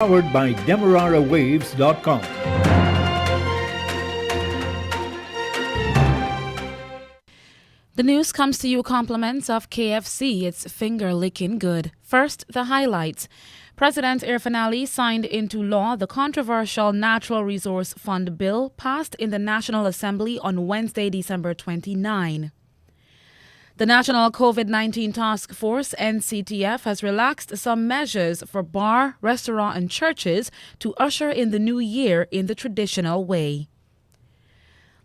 Powered by DemeraraWaves.com. The news comes to you compliments of KFC. It's finger licking good. First, the highlights. President Irfan Ali signed into law the controversial Natural Resource Fund bill passed in the National Assembly on Wednesday, December 29. The National COVID-19 Task Force, NCTF, has relaxed some measures for bar, restaurant and churches to usher in the new year in the traditional way.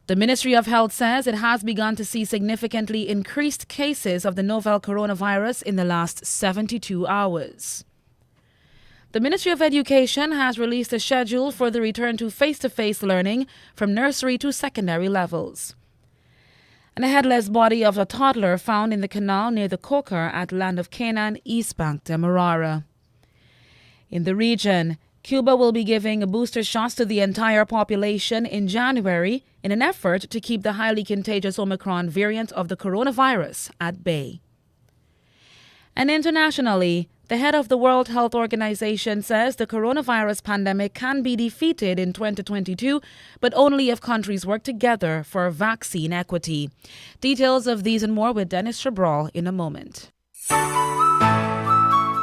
The Ministry of Health says it has begun to see significantly increased cases of the novel coronavirus in the last 72 hours. The Ministry of Education has released a schedule for the return to face-to-face learning from nursery to secondary levels. And a headless body of a toddler found in the canal near the Coker at Land of Canaan, East Bank, Demerara. In the region, Cuba will be giving booster shots to the entire population in January in an effort to keep the highly contagious Omicron variant of the coronavirus at bay. And internationally, the head of the World Health Organization says the coronavirus pandemic can be defeated in 2022, but only if countries work together for vaccine equity. Details of these and more with Dennis Chabral in a moment.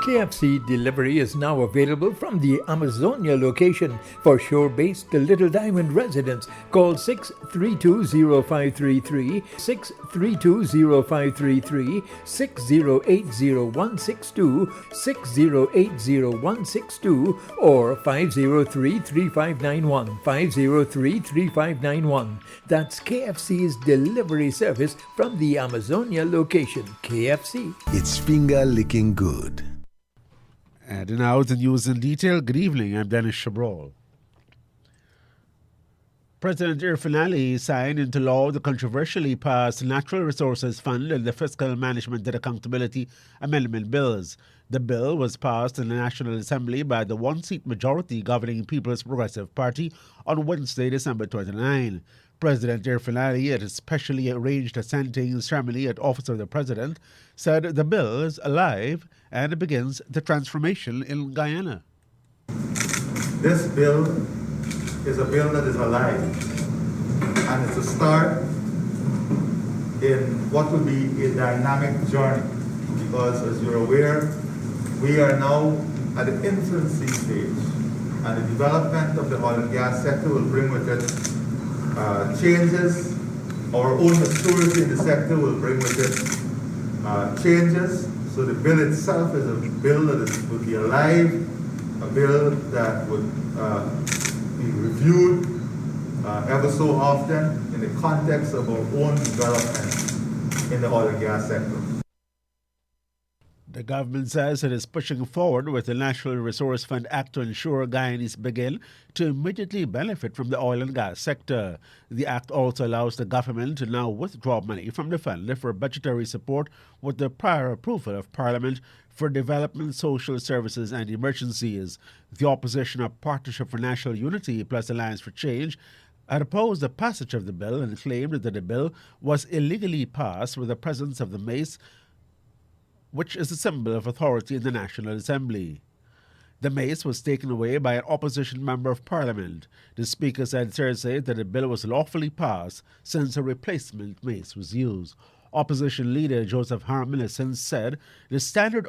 KFC delivery is now available from the Amazonia location. For shore-based Little Diamond residents, call 632-0533, 632-0533, 6080162, 6080162, or 503-3591, 503-3591. That's KFC's delivery service from the Amazonia location. KFC. It's finger licking good. And now the news in detail. Good evening, I'm Dennis Chabral. President Irfan Ali signed into law the controversially passed Natural Resources Fund and the Fiscal Management and Accountability Amendment bills. The bill was passed in the National Assembly by the one-seat majority governing People's Progressive Party on Wednesday, December 29. President Irfan Ali, at a specially arranged assenting ceremony at Office of the President, said the bill is alive and begins the transformation in Guyana. This bill is a bill that is alive, and it's a start in what will be a dynamic journey, because as you're aware, we are now at the infancy stage, and the development of the oil and gas sector will bring with it changes. Our own maturity in the sector will bring with it changes. So the bill itself is a bill that will be alive, a bill that would be reviewed ever so often in the context of our own development in the oil and gas sector. The government says it is pushing forward with the Natural Resource Fund Act to ensure Guyanese begin to immediately benefit from the oil and gas sector. The act also allows the government to now withdraw money from the fund for budgetary support with the prior approval of Parliament for development, social services and emergencies. The opposition of Partnership for National Unity plus Alliance for Change had opposed the passage of the bill and claimed that the bill was illegally passed with the presence of the mace, which is a symbol of authority in the National Assembly. The mace was taken away by an opposition member of Parliament. The Speaker said Thursday that the bill was lawfully passed since a replacement mace was used. Opposition leader Joseph Harmon has since said the standard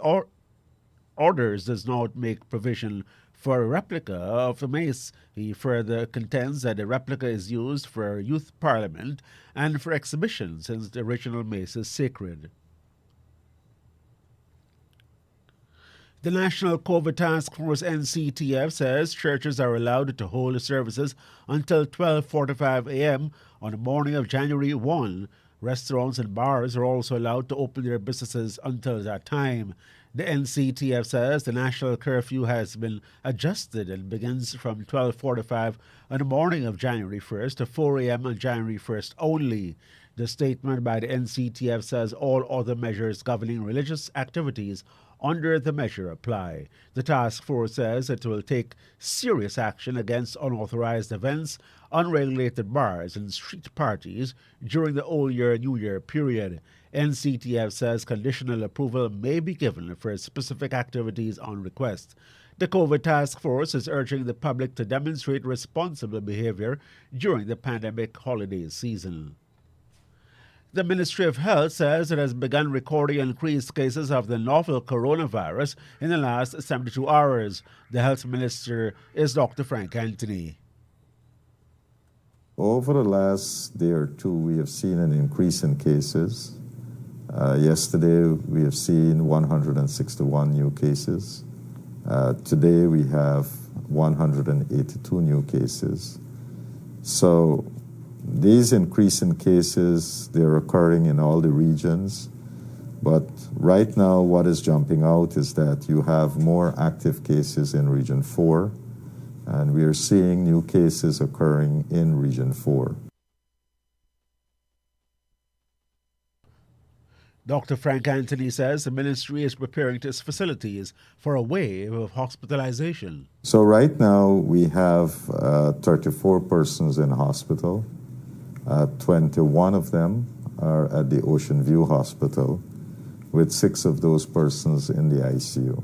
orders does not make provision for a replica of the mace. He further contends that the replica is used for youth parliament and for exhibition since the original mace is sacred. The National COVID Task Force NCTF says churches are allowed to hold services until 12:45 a.m. on the morning of January 1. Restaurants and bars are also allowed to open their businesses until that time. The NCTF says the national curfew has been adjusted and begins from 12:45 on the morning of January 1st to 4 a.m. on January 1st only. The statement by the NCTF says all other measures governing religious activities under the measure apply. The task force says it will take serious action against unauthorized events, unregulated bars, and street parties during the Old Year New Year period. NCTF says conditional approval may be given for specific activities on request. The COVID task force is urging the public to demonstrate responsible behavior during the pandemic holiday season. The Ministry of Health says it has begun recording increased cases of the novel coronavirus in the last 72 hours. The Health Minister is Dr. Frank Anthony. Over the last day or two, we have seen an increase in cases. Yesterday, we have seen 161 new cases. Today, we have 182 new cases. So these increase in cases, they're occurring in all the regions. But right now, what is jumping out is that you have more active cases in Region 4, and we are seeing new cases occurring in Region 4. Dr. Frank Anthony says the ministry is preparing its facilities for a wave of hospitalization. So right now, we have 34 persons in hospital. 21 of them are at the Ocean View Hospital, with 6 of those persons in the ICU.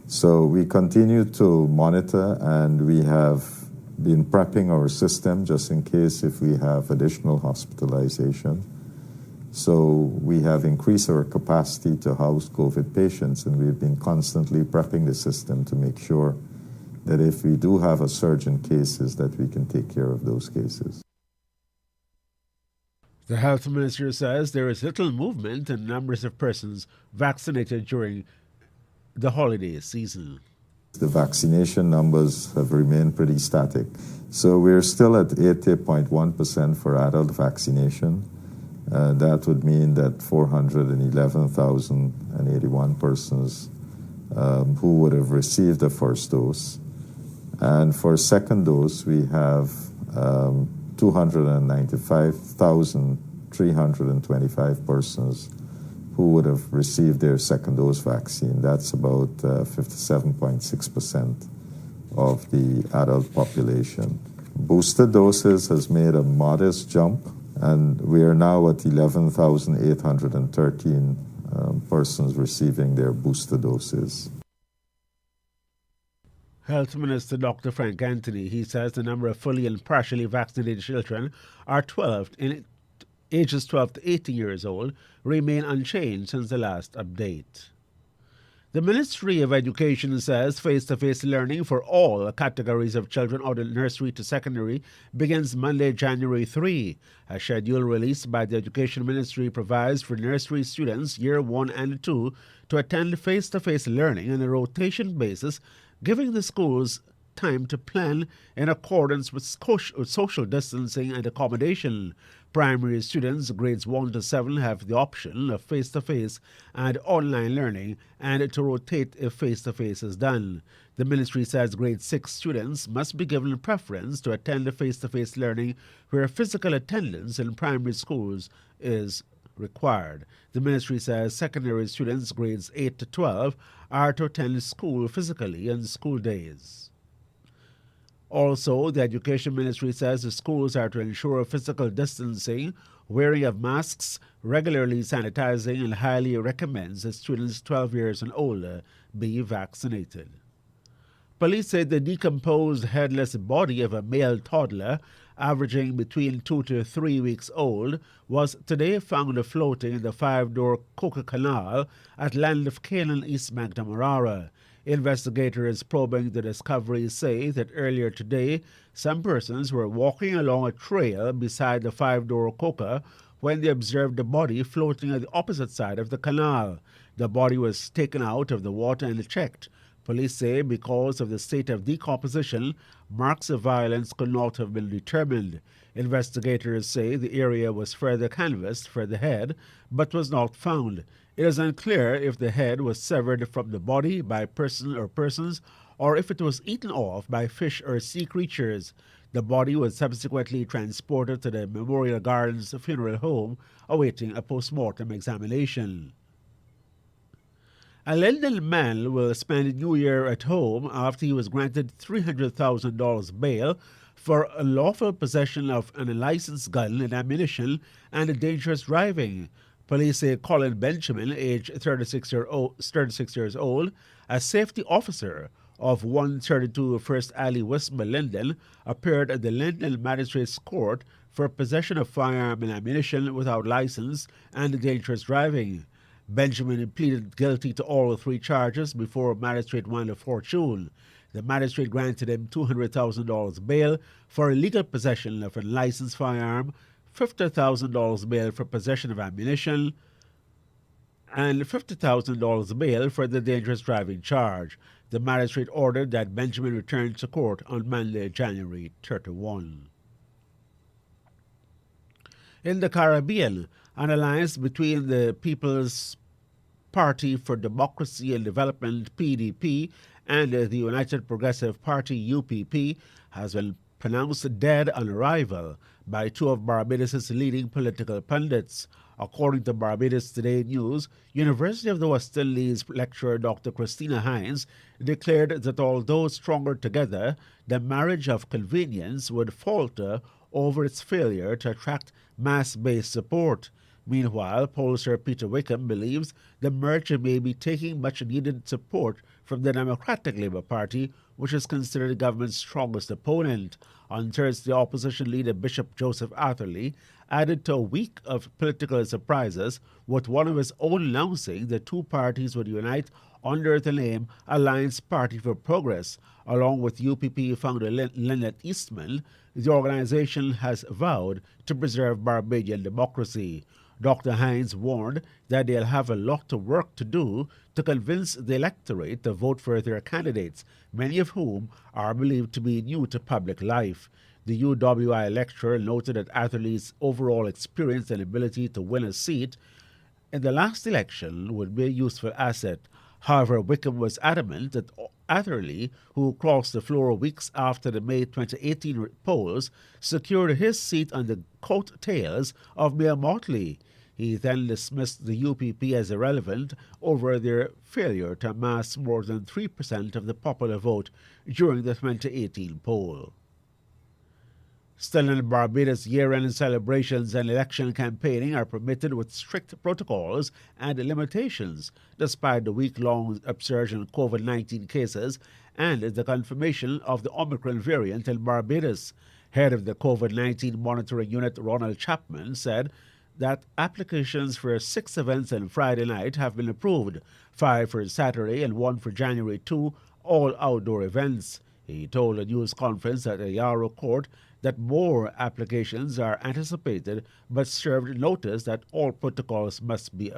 So we continue to monitor, and we have been prepping our system just in case if we have additional hospitalization. So we have increased our capacity to house COVID patients, and we've been constantly prepping the system to make sure that if we do have a surge in cases, that we can take care of those cases. The health minister says there is little movement in numbers of persons vaccinated during the holiday season. The vaccination numbers have remained pretty static. So we're still at 80.1% for adult vaccination. That would mean that 411,081 persons who would have received the first dose. And for second dose, we have 295,325 persons who would have received their second dose vaccine. That's about 57.6% of the adult population. Booster doses has made a modest jump, and we are now at 11,813 persons receiving their booster doses. Health Minister Dr. Frank Anthony, he says the number of fully and partially vaccinated children are ages 12 to 18 years old remain unchanged since the last update. The Ministry of Education says face-to-face learning for all categories of children out of nursery to secondary begins Monday, January 3. A schedule released by the Education Ministry provides for nursery students year 1 and 2 to attend face-to-face learning on a rotation basis, giving the schools time to plan in accordance with social distancing and accommodation. Primary students, grades 1 to 7, have the option of face-to-face and online learning and to rotate if face-to-face is done. The ministry says grade 6 students must be given preference to attend the face-to-face learning where physical attendance in primary schools is required. The ministry says secondary students, grades 8 to 12, are to attend school physically on school days. Also, the Education Ministry says the schools are to ensure physical distancing, wearing of masks, regularly sanitizing, and highly recommends that students 12 years and older be vaccinated. Police said the decomposed headless body of a male toddler, averaging between 2 to 3 weeks old, was today found floating in the 5-door Coca Canal at Land of Canaan, East Magdamarara. Investigators probing the discovery say that earlier today, some persons were walking along a trail beside the 5-door Coca when they observed the body floating at the opposite side of the canal. The body was taken out of the water and checked. Police say because of the state of decomposition, marks of violence could not have been determined. Investigators say the area was further canvassed for the head, but was not found. It is unclear if the head was severed from the body by person or persons, or if it was eaten off by fish or sea creatures. The body was subsequently transported to the Memorial Gardens Funeral Home, awaiting a post-mortem examination. A London man will spend New Year at home after he was granted $300,000 bail for unlawful possession of an unlicensed gun and ammunition and dangerous driving. Police say Colin Benjamin, aged 36 years old, a safety officer of 132 First Alley, Westmoreland, Linden, appeared at the Linden Magistrates Court for possession of firearm and ammunition without license and dangerous driving. Benjamin pleaded guilty to all three charges before Magistrate Wanda Fortune. The magistrate granted him $200,000 bail for illegal possession of an unlicensed firearm, $50,000 bail for possession of ammunition, and $50,000 bail for the dangerous driving charge. The magistrate ordered that Benjamin return to court on Monday, January 31. In the Caribbean, an alliance between the People's Party for Democracy and Development, PDP, and the United Progressive Party, UPP, has been pronounced dead on arrival by two of Barbados' leading political pundits. According to Barbados Today News, University of the West Indies lecturer Dr. Christina Hines declared that although stronger together, the marriage of convenience would falter over its failure to attract mass-based support. Meanwhile, pollster Peter Wickham believes the merger may be taking much-needed support from the Democratic Labour Party, which is considered the government's strongest opponent. On Thursday, opposition leader Bishop Joseph Atherley added to a week of political surprises, with one of his own announcing the two parties would unite under the name Alliance Party for Progress. Along with UPP founder Lynette Eastman, the organization has vowed to preserve Barbadian democracy. Dr. Hines warned that they'll have a lot of work to do to convince the electorate to vote for their candidates, many of whom are believed to be new to public life. The UWI lecturer noted that Atherley's overall experience and ability to win a seat in the last election would be a useful asset. However, Wickham was adamant that Atherley, who crossed the floor weeks after the May 2018 polls, secured his seat on the coattails of Mayor Motley. He then dismissed the UPP as irrelevant over their failure to amass more than 3% of the popular vote during the 2018 poll. Still in Barbados, year-end celebrations and election campaigning are permitted with strict protocols and limitations, despite the week-long upsurge in COVID-19 cases and the confirmation of the Omicron variant in Barbados. Head of the COVID-19 monitoring unit, Ronald Chapman, said that applications for 6 events on Friday night have been approved, 5 for Saturday and 1 for January 2, all outdoor events. He told a news conference at a Yarrow court that more applications are anticipated, but served notice that all protocols must be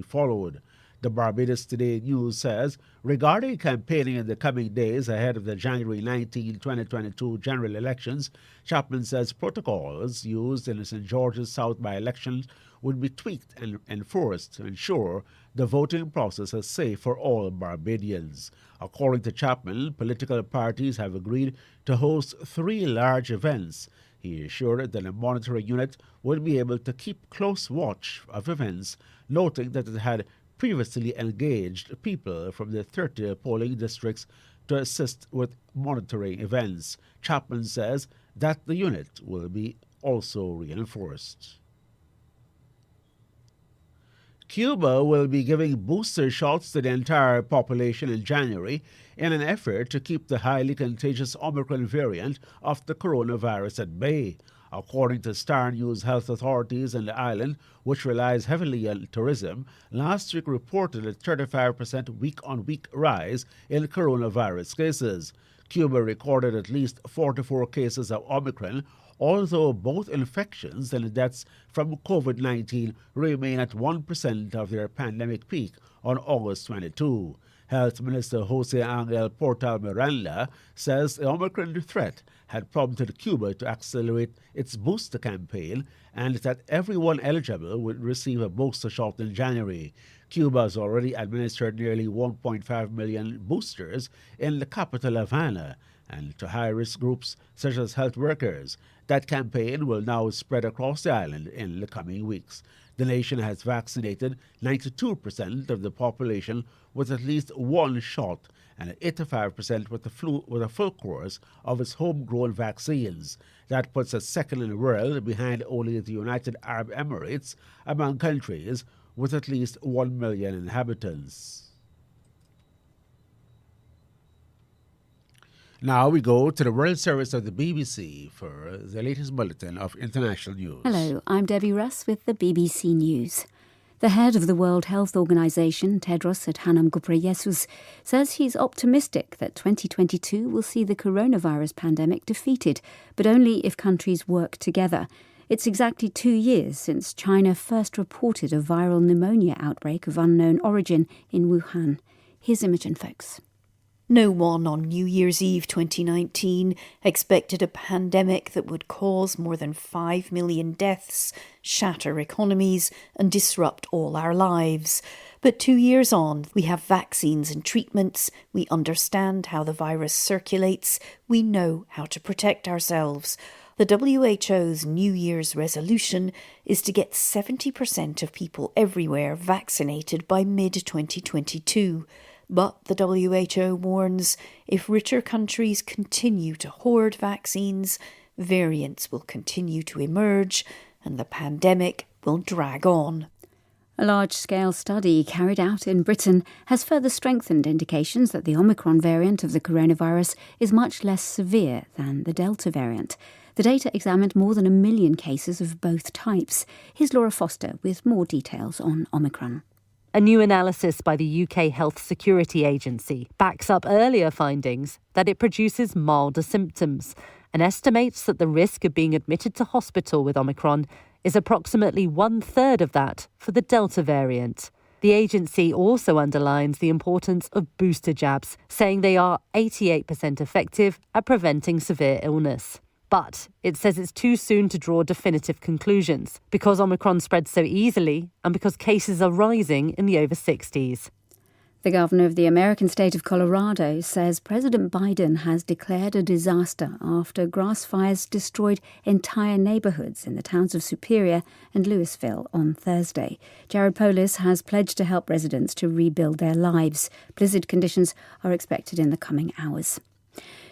followed. The Barbados Today News says, regarding campaigning in the coming days ahead of the January 19, 2022 general elections, Chapman says protocols used in the St. George's South by-election would be tweaked and enforced to ensure the voting process is safe for all Barbadians. According to Chapman, political parties have agreed to host 3 large events. He assured that the monitoring unit would be able to keep close watch of events, noting that it had previously engaged people from the 30 polling districts to assist with monitoring events. Chapman says that the unit will be also reinforced. Cuba will be giving booster shots to the entire population in January in an effort to keep the highly contagious Omicron variant of the coronavirus at bay. According to Star News, health authorities in the island, which relies heavily on tourism, last week reported a 35% week-on-week rise in coronavirus cases. Cuba recorded at least 44 cases of Omicron, although both infections and deaths from COVID-19 remain at 1% of their pandemic peak on August 22. Health Minister Jose Angel Portal Miranda says the Omicron threat had prompted Cuba to accelerate its booster campaign and that everyone eligible would receive a booster shot in January. Cuba has already administered nearly 1.5 million boosters in the capital Havana and to high-risk groups such as health workers. That campaign will now spread across the island in the coming weeks. The nation has vaccinated 92% of the population with at least one shot and 85% with a full course of its homegrown vaccines. That puts us second in the world behind only the United Arab Emirates among countries with at least 1 million inhabitants. Now we go to the World Service of the BBC for the latest bulletin of international news. Hello, I'm Debbie Russ with the BBC News. The head of the World Health Organization, Tedros Adhanom Ghebreyesus, says he's optimistic that 2022 will see the coronavirus pandemic defeated, but only if countries work together. It's exactly 2 years since China first reported a viral pneumonia outbreak of unknown origin in Wuhan. Here's Imogen Folks. No one on New Year's Eve 2019 expected a pandemic that would cause more than 5 million deaths, shatter economies and disrupt all our lives. But 2 years on, we have vaccines and treatments, we understand how the virus circulates, we know how to protect ourselves. The WHO's New Year's resolution is to get 70% of people everywhere vaccinated by mid-2022. But the WHO warns if richer countries continue to hoard vaccines, variants will continue to emerge and the pandemic will drag on. A large-scale study carried out in Britain has further strengthened indications that the Omicron variant of the coronavirus is much less severe than the Delta variant. The data examined more than 1 million cases of both types. Here's Laura Foster with more details on Omicron. A new analysis by the UK Health Security Agency backs up earlier findings that it produces milder symptoms and estimates that the risk of being admitted to hospital with Omicron is approximately 1/3 of that for the Delta variant. The agency also underlines the importance of booster jabs, saying they are 88% effective at preventing severe illness. But it says it's too soon to draw definitive conclusions because Omicron spreads so easily and because cases are rising in the over 60s. The governor of the American state of Colorado says President Biden has declared a disaster after grass fires destroyed entire neighborhoods in the towns of Superior and Louisville on Thursday. Jared Polis has pledged to help residents to rebuild their lives. Blizzard conditions are expected in the coming hours.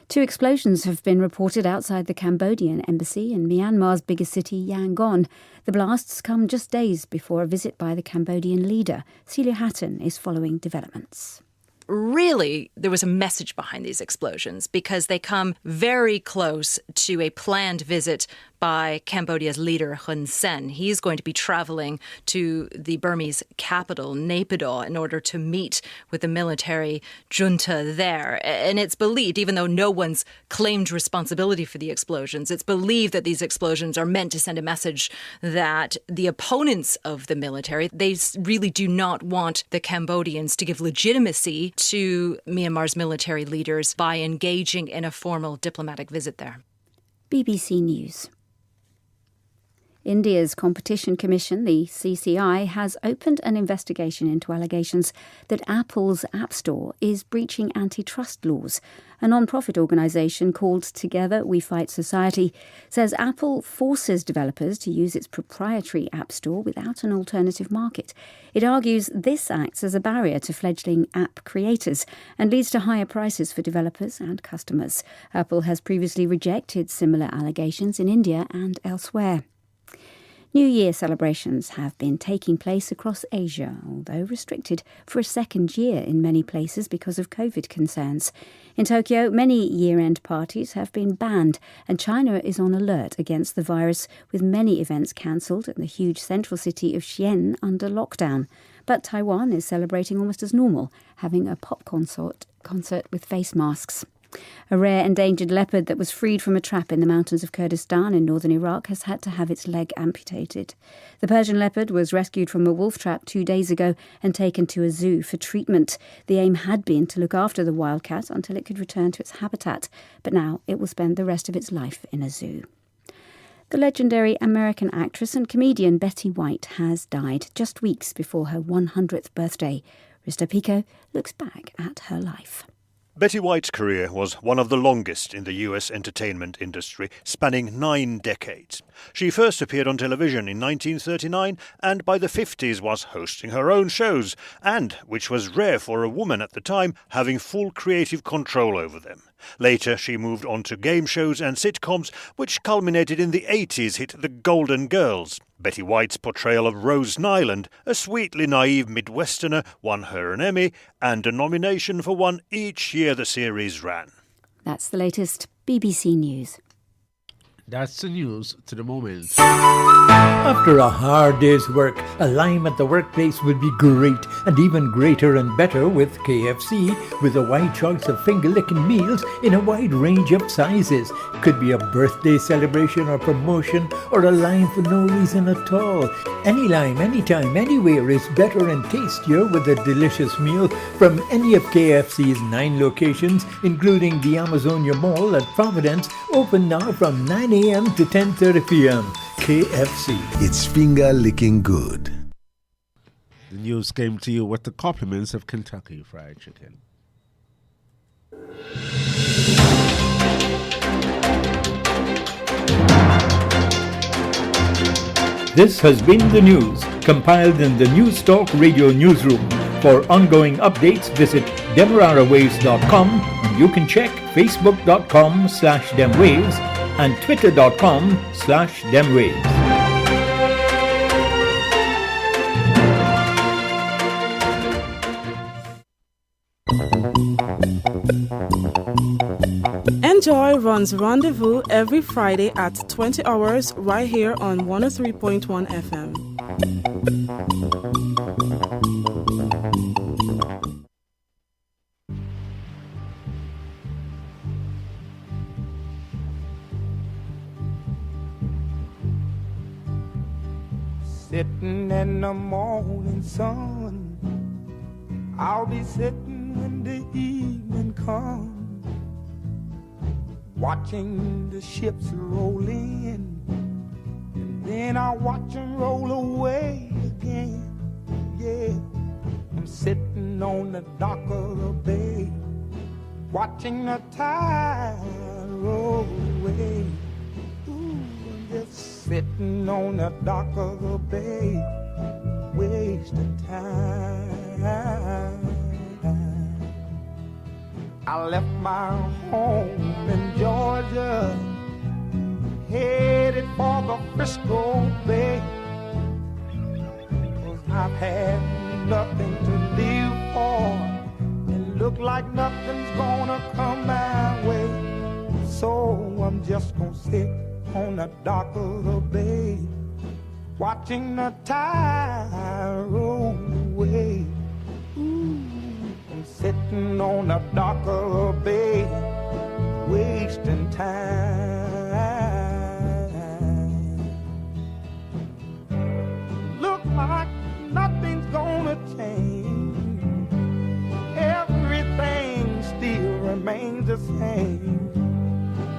2 explosions have been reported outside the Cambodian embassy in Myanmar's biggest city, Yangon. The blasts come just days before a visit by the Cambodian leader. Celia Hatton is following developments. Really, there was a message behind these explosions because they come very close to a planned visit by Cambodia's leader, Hun Sen. He's going to be traveling to the Burmese capital, Naypyidaw, in order to meet with the military junta there. And it's believed, even though no one's claimed responsibility for the explosions, it's believed that these explosions are meant to send a message that the opponents of the military, they really do not want the Cambodians to give legitimacy to Myanmar's military leaders by engaging in a formal diplomatic visit there. BBC News. India's Competition Commission, the CCI, has opened an investigation into allegations that Apple's App Store is breaching antitrust laws. A non-profit organisation called Together We Fight Society says Apple forces developers to use its proprietary App Store without an alternative market. It argues this acts as a barrier to fledgling app creators and leads to higher prices for developers and customers. Apple has previously rejected similar allegations in India and elsewhere. New Year celebrations have been taking place across Asia, although restricted for a second year in many places because of COVID concerns. In Tokyo, many year-end parties have been banned, and China is on alert against the virus, with many events cancelled and the huge central city of Xi'an under lockdown. But Taiwan is celebrating almost as normal, having a pop concert with face masks. A rare endangered leopard that was freed from a trap in the mountains of Kurdistan in northern Iraq has had to have its leg amputated. The Persian leopard was rescued from a wolf trap 2 days ago and taken to a zoo for treatment. The aim had been to look after the wildcat until it could return to its habitat, but now it will spend the rest of its life in a zoo. The legendary American actress and comedian Betty White has died just weeks before her 100th birthday. Rista Pico looks back at her life. Betty White's career was one of the longest in the US entertainment industry, spanning 9 decades. She first appeared on television in 1939 and by the 50s was hosting her own shows and, which was rare for a woman at the time, having full creative control over them. Later she moved on to game shows and sitcoms, which culminated in the 80s hit The Golden Girls. Betty White's portrayal of Rose Nyland, a sweetly naive Midwesterner, won her an Emmy and a nomination for one each year the series ran. That's the latest BBC News. That's the news to the moment. After a hard day's work, a lime at the workplace will be great, and even greater and better with KFC, with a wide choice of finger-licking meals in a wide range of sizes. Could be a birthday celebration or promotion, or a lime for no reason at all. Any lime, anytime, anywhere is better and tastier with a delicious meal from any of KFC's 9 locations, including the Amazonia Mall at Providence, open now from 9 a.m. to 10:30 p.m. KFC. It's finger licking good. The news came to you with the compliments of Kentucky Fried Chicken. This has been the news, compiled in the News Talk Radio newsroom. For ongoing updates, visit demerarawaves.com, and you can check facebook.com/demwaves and twitter.com/demwaves. Enjoy Ron's Rendezvous every Friday at 20 hours right here on 103.1 FM. Sitting in the morning sun, I'll be sitting when the evening comes, watching the ships roll in, and then I'll watch them roll away again. Yeah, I'm sitting on the dock of the bay, watching the tide roll away. Ooh, I'm just sitting on the dock of the bay, wasting time. I left my home in Georgia, headed for the Frisco Bay, 'cause I've had nothing to live for, and look like nothing's gonna come my way. So I'm just gonna sit on the dock of the bay, watching the tide roll away. Ooh, I'm sitting on the dock of the bay, wasting time. Look like nothing's gonna change, everything still remains the same.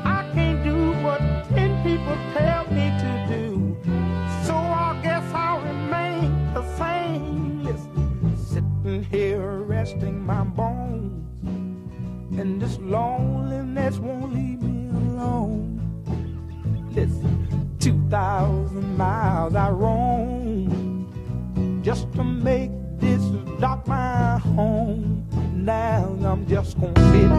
I can't do what 10 people tell me to do, so I guess I'll remain the same. Listen, sitting here resting my bones, and this loneliness won't leave me alone. Listen, 2,000 miles I roam just to make this dock my home. Now I'm just gonna sit